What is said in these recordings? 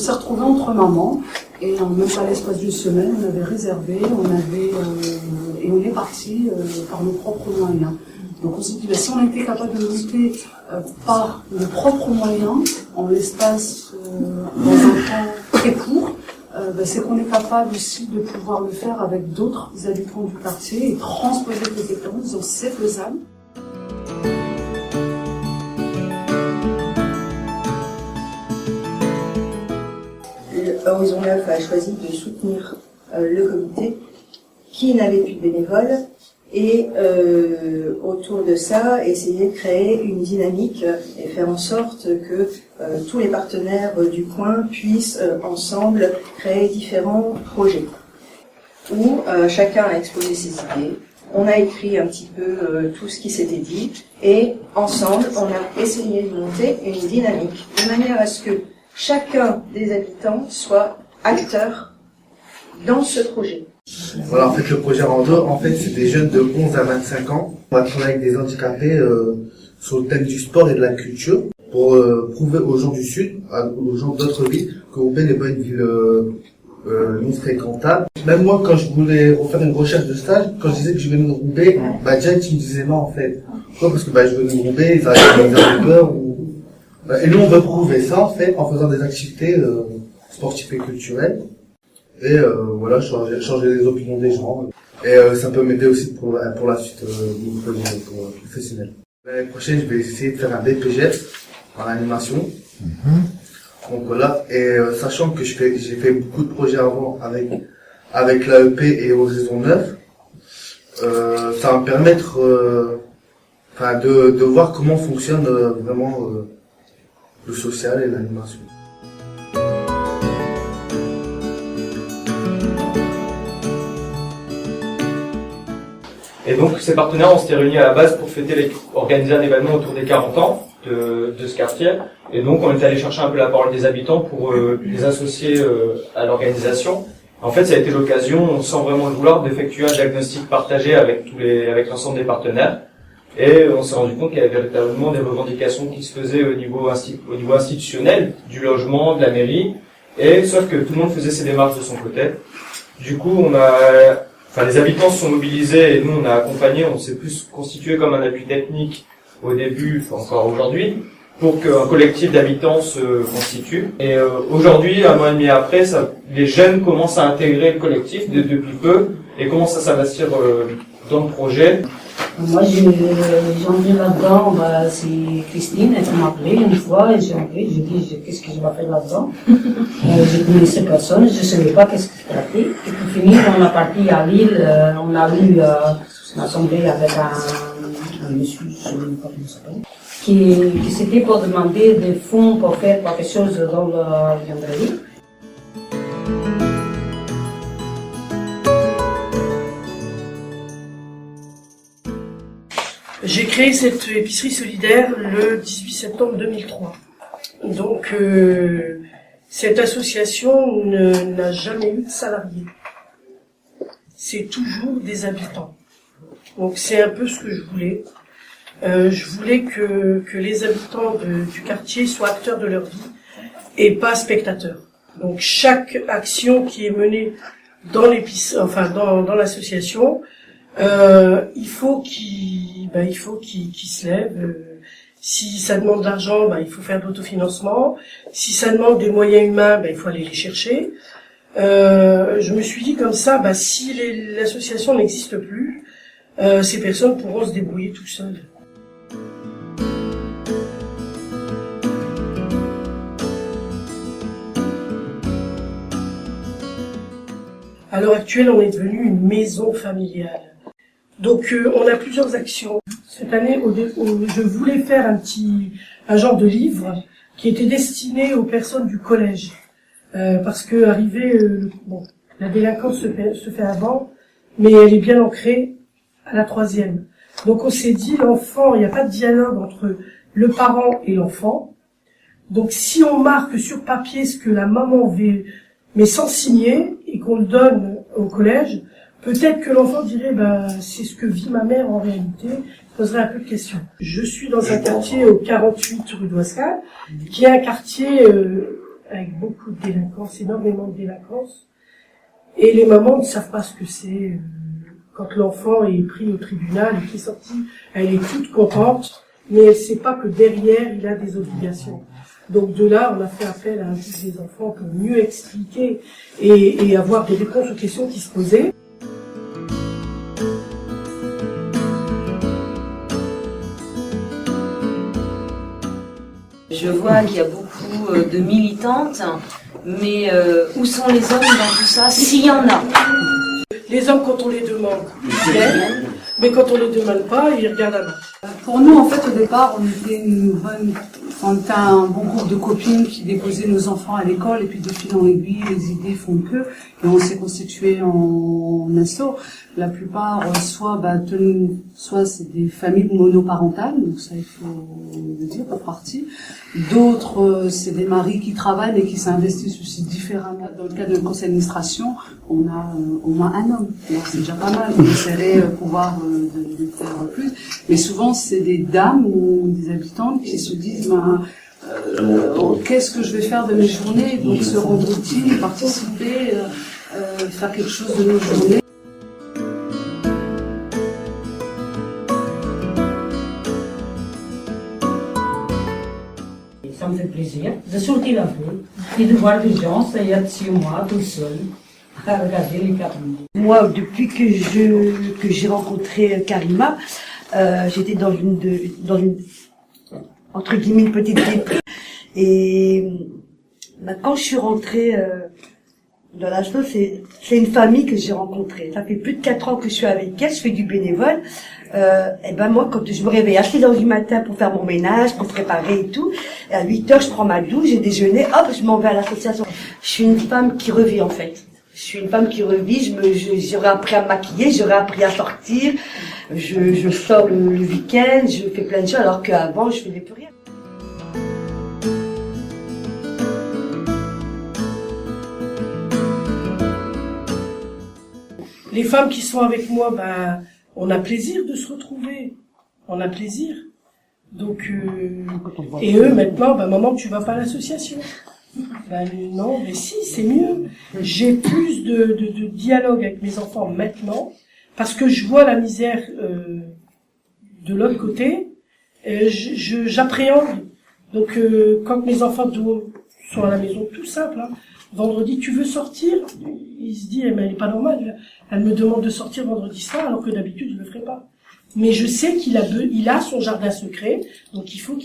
s'est retrouvés entre mamans et en même pas l'espace d'une semaine, on avait réservé, et on est parti par nos propres moyens. Donc on s'est dit, si on était capable de monter par nos propres moyens, en l'espace, dans un temps très court, c'est qu'on est capable aussi de pouvoir le faire avec d'autres habitants du quartier et transposer les expériences, disons c'est faisable. Horizon 9 a choisi de soutenir le comité qui n'avait plus de bénévoles et autour de ça essayer de créer une dynamique et faire en sorte que tous les partenaires du coin puissent ensemble créer différents projets où chacun a exposé ses idées. On a écrit un petit peu tout ce qui s'était dit et ensemble on a essayé de monter une dynamique de manière à ce que chacun des habitants soit acteur dans ce projet. Voilà, en fait, le projet Rando, en fait, c'est des jeunes de 11 à 25 ans. On va travailler avec des handicapés sur le thème du sport et de la culture pour prouver aux gens du Sud, aux gens d'autres villes, que Roubaix n'est pas une ville non fréquentable. Même moi, quand je voulais refaire une recherche de stage, quand je disais que je venais de Roubaix, déjà, ils me disaient non, en fait. Pourquoi? Parce que je venais de Roubaix, ils avaient peur et nous, on veut prouver ça, en fait, en faisant des activités sportives et culturelles. Et voilà, changer les opinions des gens. Et ça peut m'aider aussi pour la suite de mon projet professionnel. L'année prochaine, je vais essayer de faire un BPGF en animation. Donc voilà, et sachant que j'ai fait beaucoup de projets avant avec l'AEP et Horizon 9, ça va me permettre de voir comment fonctionne vraiment le social et l'animation. Et donc ces partenaires, on s'était réunis à la base pour organiser un événement autour des 40 ans de ce quartier. Et donc on est allé chercher un peu la parole des habitants pour les associer à l'organisation. En fait, ça a été l'occasion, sans vraiment le vouloir, d'effectuer un diagnostic partagé avec l'ensemble des partenaires. Et on s'est rendu compte qu'il y avait véritablement des revendications qui se faisaient au niveau institutionnel, du logement, de la mairie, et sauf que tout le monde faisait ses démarches de son côté. Du coup, les habitants se sont mobilisés et nous on a accompagné, on s'est plus constitué comme un appui technique au début, encore aujourd'hui, pour qu'un collectif d'habitants se constitue. Et aujourd'hui, un mois et demi après, les jeunes commencent à intégrer le collectif depuis peu et commencent à s'investir dans le projet. Moi, j'ai entré là-dedans, c'est Christine, elle m'a appelé une fois, et j'ai entré, j'ai dit, qu'est-ce que je vais faire là-dedans? Je connaissais personne, je ne savais pas qu'est-ce que c'était. Et pour finir, on a parti à Lille, on a eu une assemblée avec un monsieur, je ne sais pas comment ça s'appelle, qui c'était pour demander des fonds pour faire quelque chose dans la vianderie. J'ai créé cette épicerie solidaire le 18 septembre 2003. Donc, cette association n'a jamais eu de salariés. C'est toujours des habitants. Donc, c'est un peu ce que je voulais. Je voulais que les habitants du quartier soient acteurs de leur vie et pas spectateurs. Donc, chaque action qui est menée dans dans l'association, il faut qu'ils se lèvent. Si ça demande de l'argent, il faut faire de l'autofinancement. Si ça demande des moyens humains, il faut aller les chercher. Je me suis dit comme ça, si l'association n'existe plus, ces personnes pourront se débrouiller tout seules. À l'heure actuelle, on est devenu une maison familiale. Donc, on a plusieurs actions. Cette année, je voulais faire un genre de livre qui était destiné aux personnes du collège. Parce que la délinquance se fait avant, mais elle est bien ancrée à la 3e. Donc, on s'est dit, l'enfant, il n'y a pas de dialogue entre le parent et l'enfant. Donc, si on marque sur papier ce que la maman veut, mais sans signer, et qu'on le donne au collège, peut-être que l'enfant dirait, c'est ce que vit ma mère en réalité, poserait un peu de questions. Je suis dans un quartier au 48 rue d'Ouascal, qui est un quartier avec beaucoup de délinquance, énormément de délinquance. Et les mamans ne savent pas ce que c'est. Quand l'enfant est pris au tribunal et qui est sorti, elle est toute contente, mais elle ne sait pas que derrière, il a des obligations. Donc de là, on a fait appel à un juge des enfants pour mieux expliquer et avoir des réponses aux questions qui se posaient. Je vois qu'il y a beaucoup de militantes, mais où sont les hommes dans tout ça, s'il y en a? Les hommes, quand on les demande, ils viennent, mais quand on les demande pas, ils regardent à main. Pour nous, en fait, au départ, on était un bon groupe de copines qui déposaient nos enfants à l'école et puis de fil en aiguille, les idées font que, et on s'est constitué en asso. La plupart, soit c'est des familles monoparentales, donc ça il faut le dire pour partie. D'autres, c'est des maris qui travaillent mais qui s'investissent aussi différemment. Dans le cadre de conseil d'administration, on a au moins un homme. Alors c'est déjà pas mal. On essaierait pouvoir de faire plus. Mais souvent, c'est des dames ou des habitantes qui se disent qu'est-ce que je vais faire de mes journées? Donc se rendre utile, participer, faire quelque chose de nos journées. Ça me fait plaisir de sortir un peu et de voir des gens être chez moi tout seul à regarder les carnets. Moi, depuis que j'ai rencontré Karima, j'étais dans une entre guillemets une petite ville. Et quand je suis rentrée dans la chose, c'est une famille que j'ai rencontrée. Ça fait plus de 4 ans que je suis avec elle, je fais du bénévole. Et ben moi, quand je me réveille à 6h du matin pour faire mon ménage, pour préparer et tout, et à 8h, je prends ma douche, j'ai déjeuné, hop, je m'en vais à l'association. Je suis une femme qui revit, en fait. Je suis une femme qui revit, j'aurais appris à me maquiller, j'aurais appris à sortir, je sors le week-end, je fais plein de choses, alors qu'avant, je faisais plus rien. Les femmes qui sont avec moi, on a plaisir de se retrouver. On a plaisir. Donc, et eux, maintenant, maman, tu vas pas à l'association. Non, mais si, c'est mieux. J'ai plus de dialogue avec mes enfants maintenant, parce que je vois la misère de l'autre côté, j'appréhende. Donc, quand mes enfants sont à la maison, tout simple, vendredi, tu veux sortir? Il se dit, mais elle est pas normale. Elle me demande de sortir vendredi soir, alors que d'habitude, je le ferai pas. Mais je sais qu'il a son jardin secret, donc il faut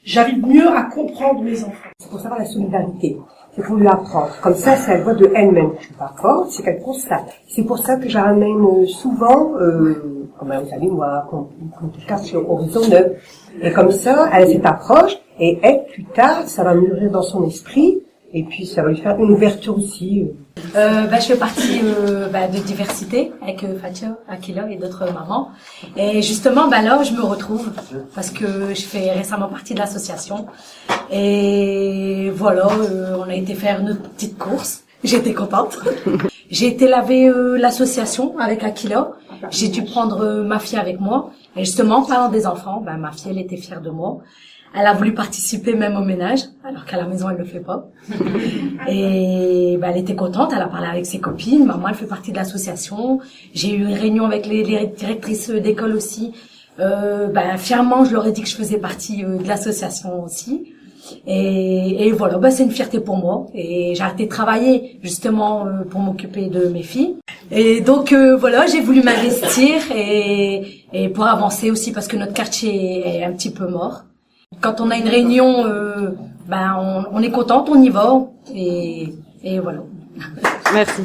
j'arrive mieux à comprendre mes enfants. C'est pour savoir la solidarité. C'est pour lui apprendre. Comme ça, c'est elle voit de elle-même. Je suis pas forte, c'est qu'elle constate. C'est pour ça que je ramène souvent, comme vous savez, moi, qu'on carte sur Horizon 9. Et comme ça, elle a cette approche, et elle, plus tard, ça va mûrir dans son esprit, et puis ça va lui faire une ouverture aussi. Je fais partie de diversité avec Fatia, Akila et d'autres mamans. Et justement, là, je me retrouve parce que je fais récemment partie de l'association. Et voilà, on a été faire notre petite course. J'étais contente. J'ai été laver l'association avec Akila. J'ai dû prendre ma fille avec moi. Et justement, en parlant des enfants, ma fille, elle était fière de moi. Elle a voulu participer même au ménage, alors qu'à la maison, elle le fait pas. Et elle était contente, elle a parlé avec ses copines. Maman, elle fait partie de l'association. J'ai eu une réunion avec les directrices d'école aussi. Fièrement, je leur ai dit que je faisais partie de l'association aussi. Et voilà, c'est une fierté pour moi. Et j'ai arrêté de travailler justement pour m'occuper de mes filles. Et donc j'ai voulu m'investir et pour avancer aussi parce que notre quartier est un petit peu mort. Quand on a une réunion, on est contente, on y va et voilà. Merci.